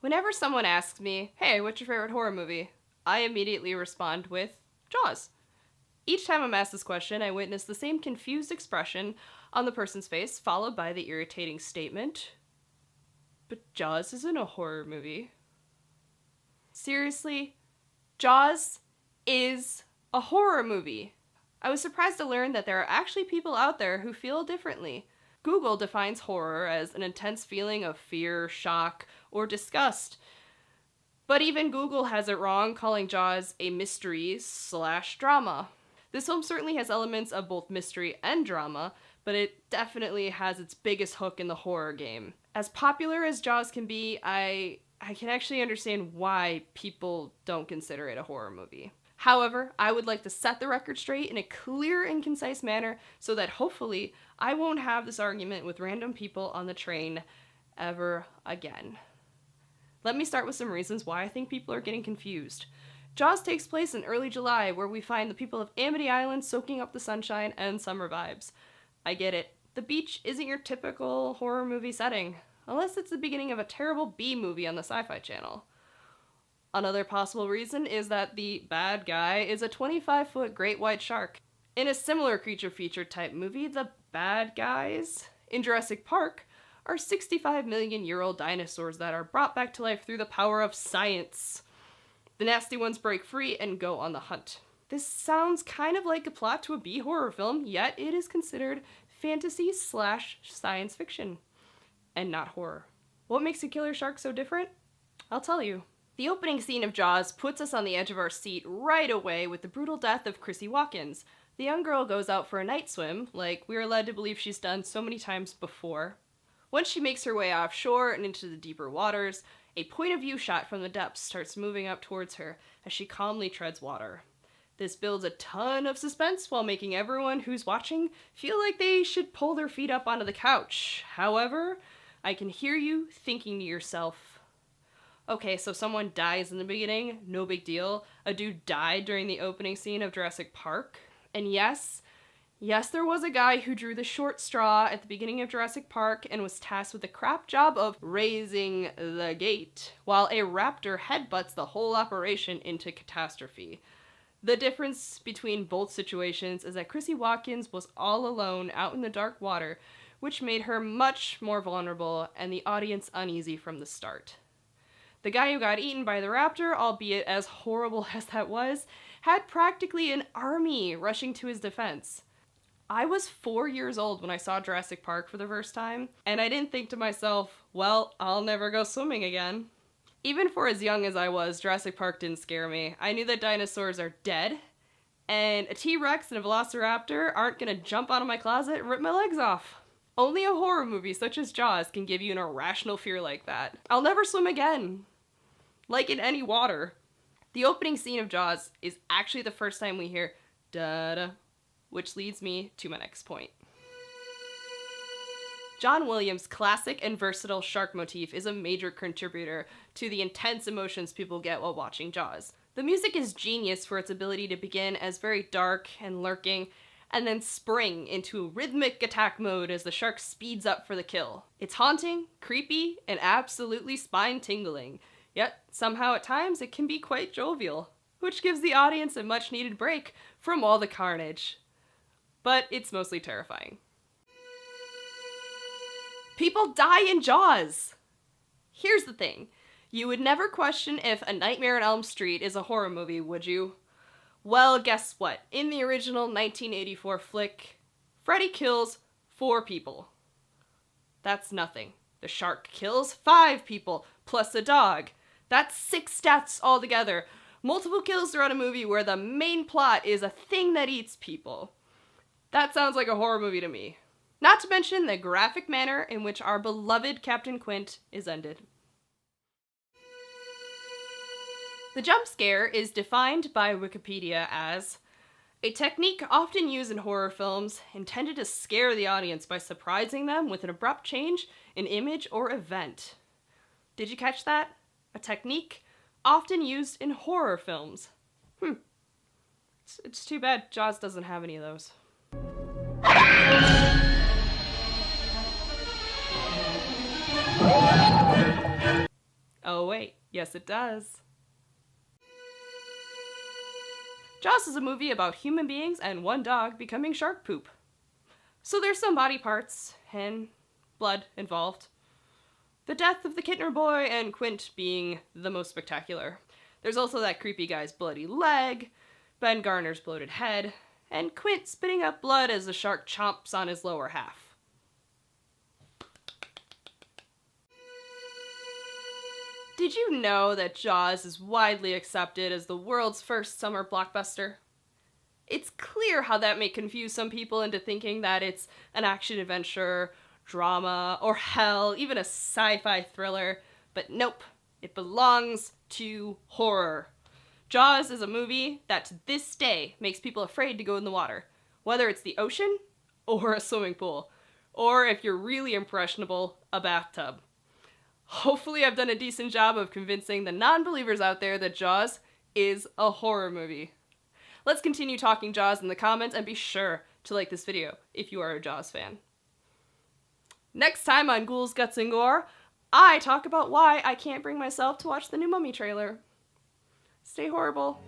Whenever someone asks me, hey, what's your favorite horror movie? I immediately respond with Jaws. Each time I'm asked this question, I witness the same confused expression on the person's face, followed by the irritating statement, but Jaws isn't a horror movie. Seriously, Jaws is a horror movie. I was surprised to learn that there are actually people out there who feel differently. Google defines horror as an intense feeling of fear, shock, or disgust. But even Google has it wrong, calling Jaws a mystery/drama. This film certainly has elements of both mystery and drama, but it definitely has its biggest hook in the horror game. As popular as Jaws can be, I can actually understand why people don't consider it a horror movie. However, I would like to set the record straight in a clear and concise manner so that hopefully I won't have this argument with random people on the train ever again. Let me start with some reasons why I think people are getting confused. Jaws takes place in early July, where we find the people of Amity Island soaking up the sunshine and summer vibes. I get it. The beach isn't your typical horror movie setting, unless it's the beginning of a terrible B-movie on the Sci-Fi Channel. Another possible reason is that the bad guy is a 25-foot great white shark. In a similar creature feature type movie, the bad guys in Jurassic Park are 65-million-year-old dinosaurs that are brought back to life through the power of science. The nasty ones break free and go on the hunt. This sounds kind of like a plot to a B-horror film, yet it is considered fantasy/science fiction, and not horror. What makes a killer shark so different? I'll tell you. The opening scene of Jaws puts us on the edge of our seat right away with the brutal death of Chrissy Watkins. The young girl goes out for a night swim, like we are led to believe she's done so many times before. Once she makes her way offshore and into the deeper waters, a point-of-view shot from the depths starts moving up towards her as she calmly treads water. This builds a ton of suspense while making everyone who's watching feel like they should pull their feet up onto the couch. However, I can hear you thinking to yourself, okay, so someone dies in the beginning, no big deal. A dude died during the opening scene of Jurassic Park. And yes, there was a guy who drew the short straw at the beginning of Jurassic Park and was tasked with the crap job of raising the gate, while a raptor headbutts the whole operation into catastrophe. The difference between both situations is that Chrissy Watkins was all alone out in the dark water, which made her much more vulnerable and the audience uneasy from the start. The guy who got eaten by the raptor, albeit as horrible as that was, had practically an army rushing to his defense. I was 4 years old when I saw Jurassic Park for the first time, and I didn't think to myself, well, I'll never go swimming again. Even for as young as I was, Jurassic Park didn't scare me. I knew that dinosaurs are dead, and a T-Rex and a Velociraptor aren't gonna jump out of my closet and rip my legs off. Only a horror movie such as Jaws can give you an irrational fear like that. I'll never swim again. Like in any water. The opening scene of Jaws is actually the first time we hear da-da, which leads me to my next point. John Williams' classic and versatile shark motif is a major contributor to the intense emotions people get while watching Jaws. The music is genius for its ability to begin as very dark and lurking, and then spring into rhythmic attack mode as the shark speeds up for the kill. It's haunting, creepy, and absolutely spine-tingling. Yet, somehow at times, it can be quite jovial, which gives the audience a much-needed break from all the carnage. But it's mostly terrifying. People die in Jaws! Here's the thing. You would never question if A Nightmare on Elm Street is a horror movie, would you? Well, guess what? In the original 1984 flick, Freddy kills 4 people. That's nothing. The shark kills 5 people, plus a dog. That's 6 deaths altogether. Multiple kills throughout a movie where the main plot is a thing that eats people. That sounds like a horror movie to me. Not to mention the graphic manner in which our beloved Captain Quint is ended. The jump scare is defined by Wikipedia as a technique often used in horror films intended to scare the audience by surprising them with an abrupt change in image or event. Did you catch that? A technique often used in horror films. It's too bad Jaws doesn't have any of those. Oh wait, yes it does. Jaws is a movie about human beings and one dog becoming shark poop. So there's some body parts and blood involved. The death of the Kittner boy and Quint being the most spectacular. There's also that creepy guy's bloody leg, Ben Garner's bloated head, and Quint spitting up blood as the shark chomps on his lower half. Did you know that Jaws is widely accepted as the world's first summer blockbuster? It's clear how that may confuse some people into thinking that it's an action-adventure, drama, or hell, even a sci-fi thriller, but nope, it belongs to horror. Jaws is a movie that to this day makes people afraid to go in the water, whether it's the ocean or a swimming pool, or if you're really impressionable, a bathtub. Hopefully I've done a decent job of convincing the non-believers out there that Jaws is a horror movie. Let's continue talking Jaws in the comments, and be sure to like this video if you are a Jaws fan. Next time on Ghouls, Guts, and Gore, I talk about why I can't bring myself to watch the new Mummy trailer. Stay horrible.